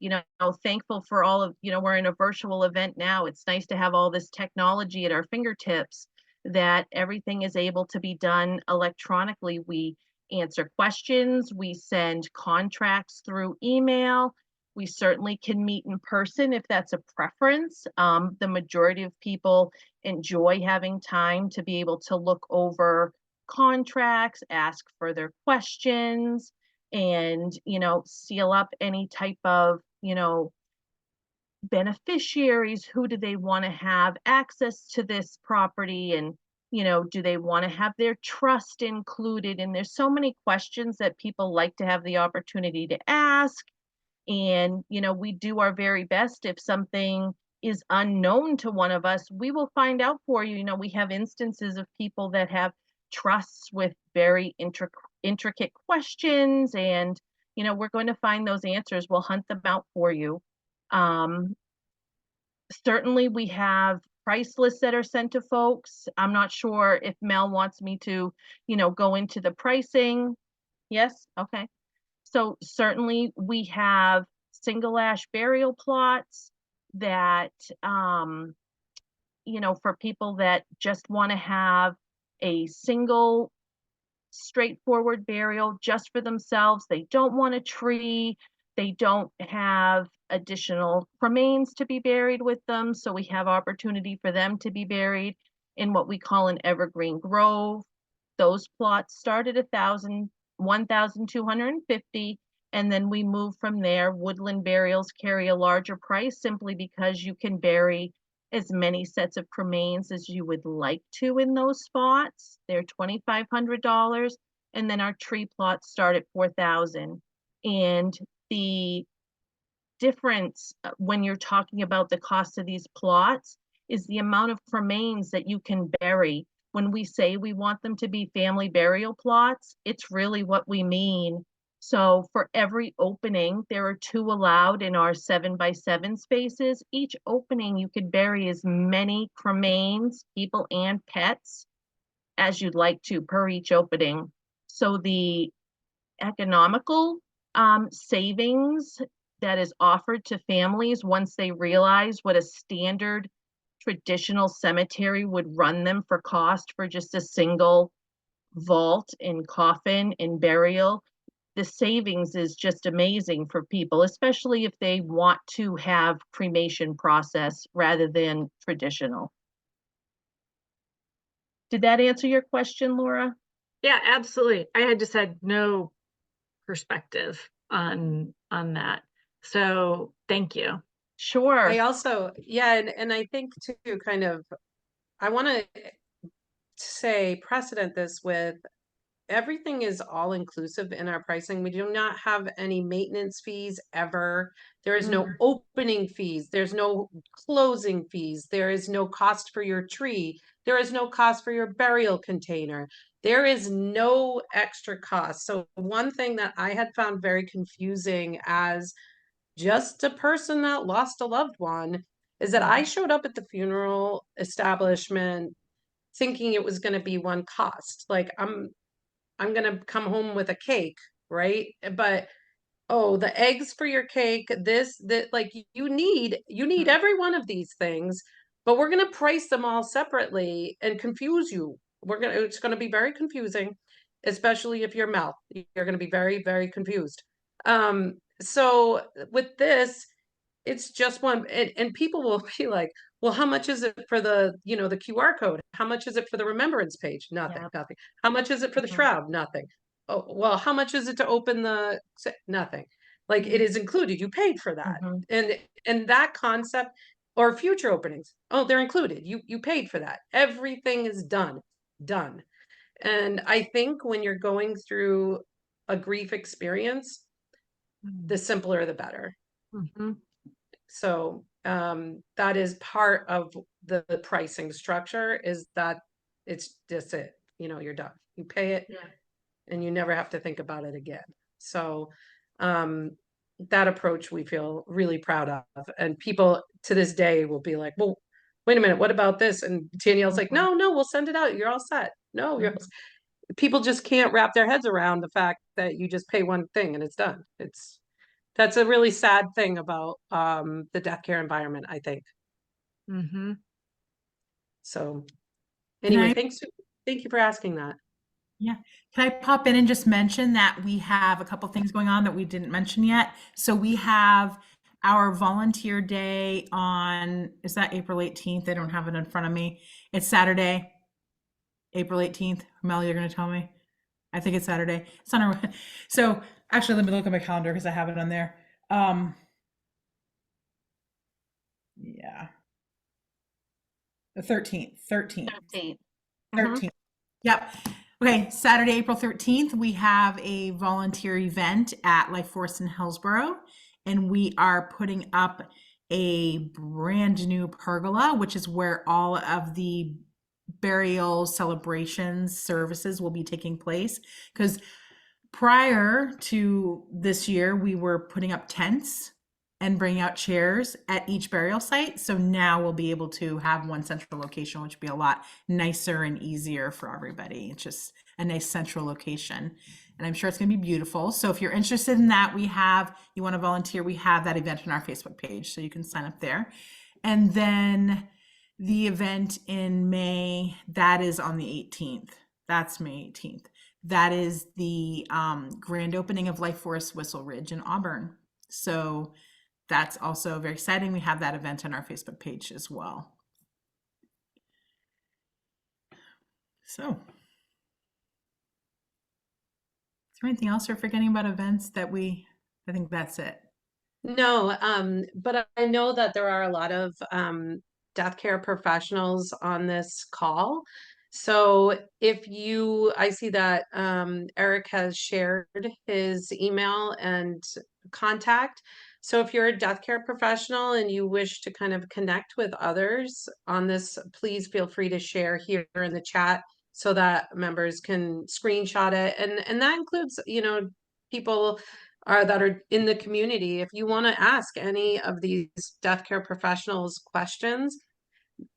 thankful for all of, we're in a virtual event now. It's nice to have all this technology at our fingertips that everything is able to be done electronically. We answer questions, we send contracts through email. We certainly can meet in person if that's a preference. The majority of people enjoy having time to be able to look over contracts, ask further questions, and, seal up any type of, beneficiaries. Who do they want to have access to this property? And, do they want to have their trust included? And there's so many questions that people like to have the opportunity to ask. And, we do our very best. If something is unknown to one of us, we will find out for you. We have instances of people that have trusts with very intricate questions, and, we're going to find those answers. We'll hunt them out for you. Certainly we have price lists that are sent to folks. I'm not sure if Mel wants me to, go into the pricing. Yes? Okay. So certainly we have single ash burial plots that, for people that just want to have a single straightforward burial just for themselves. They don't want a tree. They don't have additional remains to be buried with them. So we have opportunity for them to be buried in what we call an evergreen grove. Those plots start at 1,250, and then we move from there. Woodland burials carry a larger price simply because you can bury as many sets of cremains as you would like to in those spots. They're $2,500, and then our tree plots start at 4,000. And the difference when you're talking about the cost of these plots is the amount of cremains that you can bury. When we say we want them to be family burial plots, it's really what we mean. So for every opening, there are 2 allowed in our 7x7 spaces. Each opening, you could bury as many cremains, people and pets, as you'd like to per each opening. So the economical savings that is offered to families once they realize what a standard traditional cemetery would run them for cost for just a single vault and coffin and burial, the savings is just amazing for people, especially if they want to have cremation process rather than traditional. Did that answer your question, Laura? Yeah, absolutely. I just had no perspective on that. So thank you. Sure. I also, yeah, and I think too, kind of, I want to say precedent this with everything is all inclusive in our pricing. We do not have any maintenance fees ever. There is no opening fees. There's no closing fees. There is no cost for your tree. There is no cost for your burial container. There is no extra cost. So one thing that I had found very confusing as just a person that lost a loved one is that I showed up at the funeral establishment thinking it was going to be one cost. Like I'm gonna come home with a cake, right? But oh, the eggs for your cake, this, that, like you need every one of these things, but we're gonna price them all separately and confuse you. It's gonna be very confusing, especially if you're Mel. You're gonna be very, very confused. So with this, it's just one, and people will be like, well, how much is it for the, the QR code? How much is it for the remembrance page? Nothing, nothing. How much is it for the shroud? Nothing. Oh, well, how much is it to open nothing? Like it is included. You paid for that. And that concept or future openings, oh, they're included. You paid for that. Everything is done. Done. And I think when you're going through a grief experience, the simpler the better. So that is part of the pricing structure, is that it's just it, you're done. You pay it and you never have to think about it again. So that approach we feel really proud of. And people to this day will be like, well, wait a minute, what about this? And Danielle's like, no, we'll send it out. You're all set. No, people just can't wrap their heads around the fact that you just pay one thing and it's done. That's a really sad thing about the death care environment, I think. So anyway, thank you for asking that. Yeah. Can I pop in and just mention that we have a couple things going on that we didn't mention yet? So we have our volunteer day on, is that April 18th? I don't have it in front of me. It's Saturday, April 18th. Mel, you're going to tell me? I think it's Saturday. It's on our, so actually let me look at my calendar because I have it on there. Yeah. The 13th. 13th. Yep. Okay, Saturday, April 13th, we have a volunteer event at Life Force in Hillsborough, and we are putting up a brand new pergola, which is where all of the burial celebrations services will be taking place. Because prior to this year, we were putting up tents and bringing out chairs at each burial site. So now we'll be able to have one central location, which will be a lot nicer and easier for everybody. It's just a nice central location. And I'm sure it's going to be beautiful. So if you're interested in that, you want to volunteer, we have that event on our Facebook page. So you can sign up there. And then the event in May, that is on the 18th. That's May 18th. That is the grand opening of Life Forest Whistle Ridge in Auburn. So that's also very exciting. We have that event on our Facebook page as well. So, is there anything else we're forgetting about events that I think that's it. No, but I know that there are a lot of death care professionals on this call. So I see that Eric has shared his email and contact. So if you're a death care professional and you wish to kind of connect with others on this, please feel free to share here in the chat so that members can screenshot it. And that includes, people that are in the community. If you want to ask any of these death care professionals questions,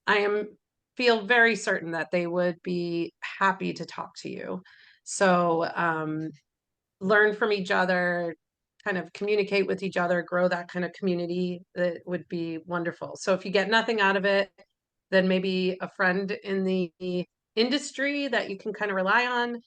I feel very certain that they would be happy to talk to you. So learn from each other, kind of communicate with each other, grow that kind of community. That would be wonderful. So if you get nothing out of it, then maybe a friend in the industry that you can kind of rely on.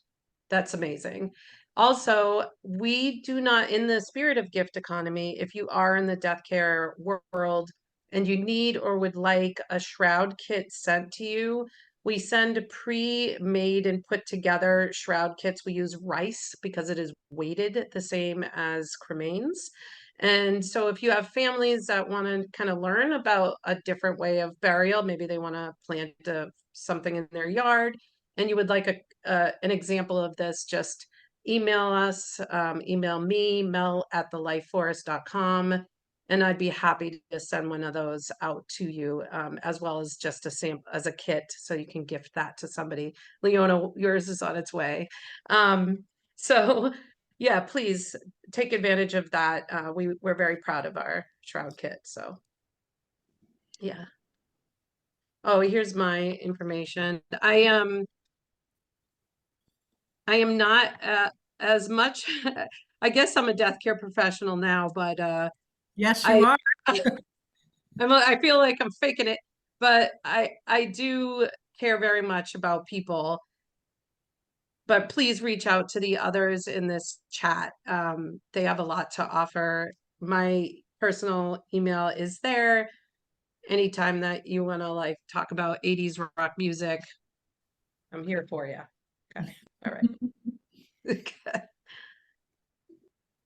That's amazing. Also, we do not, in the spirit of gift economy, if you are in the death care world and you need or would like a shroud kit sent to you, We send pre-made and put together shroud kits. We use rice because it is weighted the same as cremains. And so if you have families that want to kind of learn about a different way of burial, maybe they want to plant something in their yard and you would like an example of this, just email us, email me, mel@thelifeforest.com. And I'd be happy to send one of those out to you, as well as just a sample as a kit, so you can gift that to somebody. Leona, yours is on its way. So yeah, please take advantage of that. We're very proud of our shroud kit. So yeah. Oh, here's my information. I am not as much. I guess I'm a death care professional now, but yes, you are. I feel like I'm faking it, but I do care very much about people. But please reach out to the others in this chat. They have a lot to offer. My personal email is there. Anytime that you want to like talk about 80s rock music, I'm here for you. Okay. All right. Okay.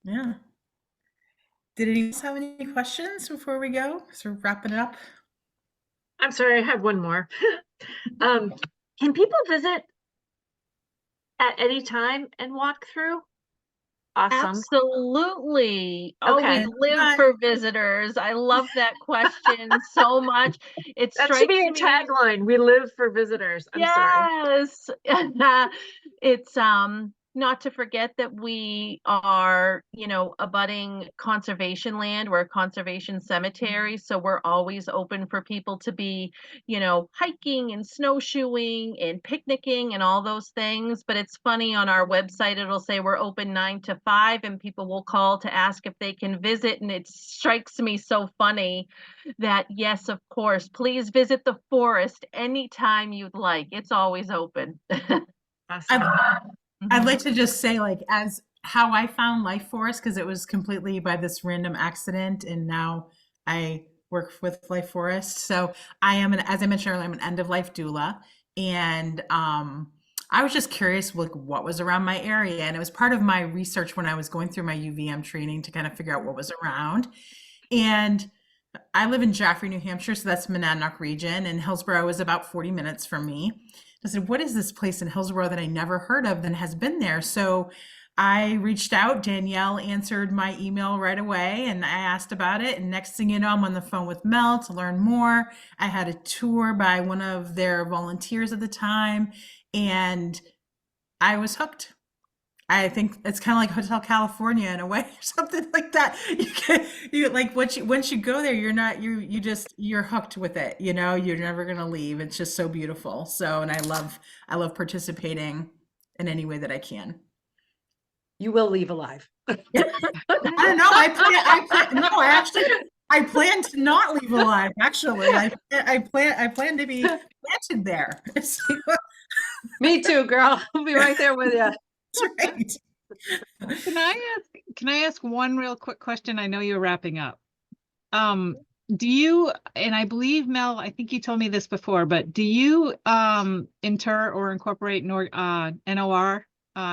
Yeah. Did anyone else have any questions before we go? So we're wrapping it up. I'm sorry, I have one more. Can people visit at any time and walk through? Awesome. Absolutely. Oh, Okay. we live for visitors. I love that question so much. It That should strikes be a me. tagline. We live for visitors. I'm sorry. Yes. It's not to forget that we are, abutting conservation land. We're a conservation cemetery, so we're always open for people to be, hiking and snowshoeing and picnicking and all those things. But it's funny, on our website it'll say we're open 9 to 5 and people will call to ask if they can visit, and it strikes me so funny that yes, of course, please visit the forest anytime you'd like. It's always open. Awesome. I'd like to just say, like, as how I found Life Forest, because it was completely by this random accident, and now I work with Life Forest. So I am, as I mentioned earlier, I'm an end of life doula, and I was just curious, like, what was around my area, and it was part of my research when I was going through my UVM training to kind of figure out what was around. And I live in Jaffrey, New Hampshire, so that's Monadnock region, and Hillsborough is about 40 minutes from me. I said, what is this place in Hillsborough that I never heard of that has been there? So I reached out. Danielle answered my email right away, and I asked about it. And next thing you know, I'm on the phone with Mel to learn more. I had a tour by one of their volunteers at the time, and I was hooked. I think it's kind of like Hotel California in a way, or something like that. You like once you go there, you're hooked with it. You're never gonna leave. It's just so beautiful. So, and I love participating in any way that I can. You will leave alive. I don't know. I plan to not leave alive. Actually, I plan to be planted there. Me too, girl. I'll be right there with you. Right. Can I ask one real quick question? I know you're wrapping up. Do you, and I believe Mel, I think you told me this before, but do you inter or incorporate NOR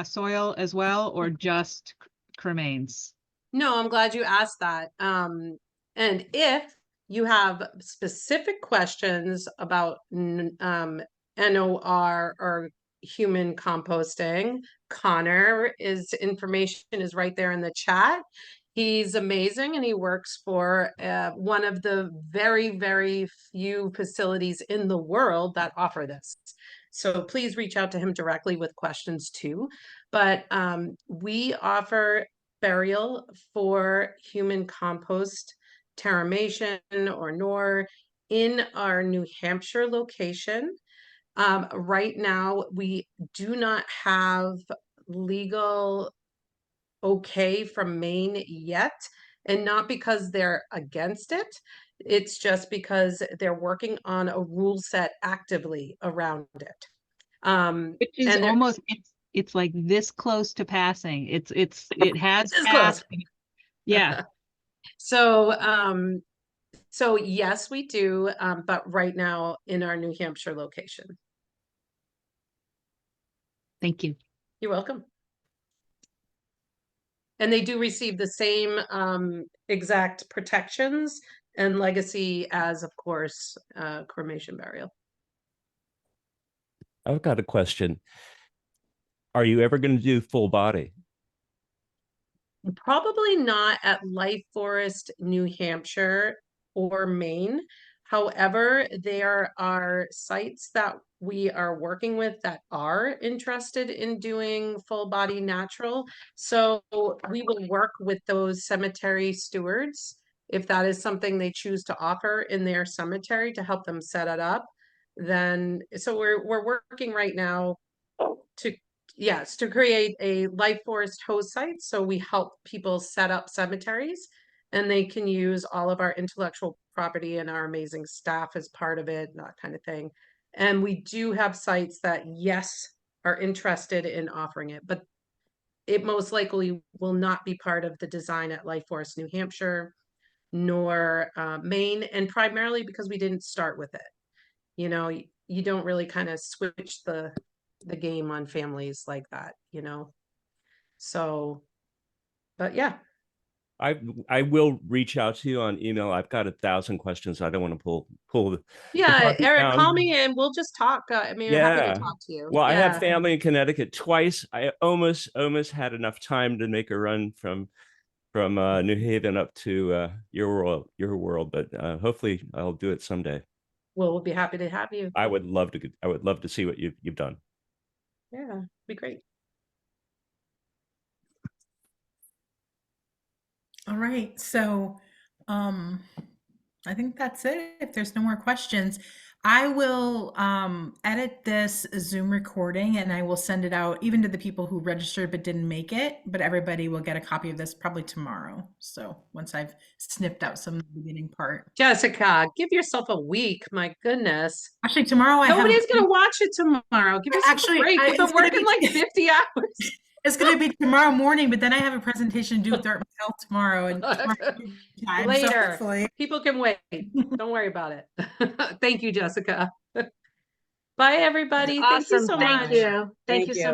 soil as well, or just cremains? No, I'm glad you asked that. And if you have specific questions about NOR or human composting, Connor information is right there in the chat. He's amazing, and he works for one of the very, very few facilities in the world that offer this. So please reach out to him directly with questions too. But we offer burial for human compost, terramation, or NOR in our New Hampshire location. Right now, we do not have legal okay from Maine yet, and not because they're against it. It's just because they're working on a rule set actively around it. Which is almost, it's like this close to passing. It has passed. Yeah. So yes, we do, but right now in our New Hampshire location. Thank you. You're welcome. And they do receive the same exact protections and legacy as, of course, cremation burial. I've got a question. Are you ever going to do full body? Probably not at Life Forest, New Hampshire or Maine. However, there are sites that we are working with that are interested in doing full body natural. So we will work with those cemetery stewards if that is something they choose to offer in their cemetery to help them set it up. Then, so we're working right now to, yes, to create a Life Forest host site. So we help people set up cemeteries and they can use all of our intellectual property and our amazing staff as part of it, that kind of thing. And we do have sites that, yes, are interested in offering it, but it most likely will not be part of the design at Life Forest, New Hampshire, nor Maine, and primarily because we didn't start with it. You know, you don't really kind of switch the game on families like that, you know? So, but yeah. I will reach out to you on email. I've got 1,000 questions. I don't want to pull the Yeah, topic Eric, down. call me and we'll just talk. I mean, we're happy to talk to you. Well, I Yeah. have family in Connecticut twice. I almost had enough time to make a run from New Haven up to your world, but hopefully I'll do it someday. Well, we'll be happy to have you. I would love to see what you've done. Yeah, it'd be great. All right, so I think that's it. If there's no more questions, I will edit this Zoom recording and I will send it out even to the people who registered but didn't make it, but everybody will get a copy of this probably tomorrow. So once I've snipped out some of the beginning part. Jessica, give yourself a week. My goodness. Actually, tomorrow Nobody's going to watch it tomorrow. Give yourself a break. You've been working like 50 hours. It's going to be tomorrow morning, but then I have a presentation due at Dartmouth Health tomorrow. And time, Later. So people can wait. Don't worry about it. Thank you, Jessica. Bye, everybody. Awesome. Thank you so much. Thank you. Thank you so much.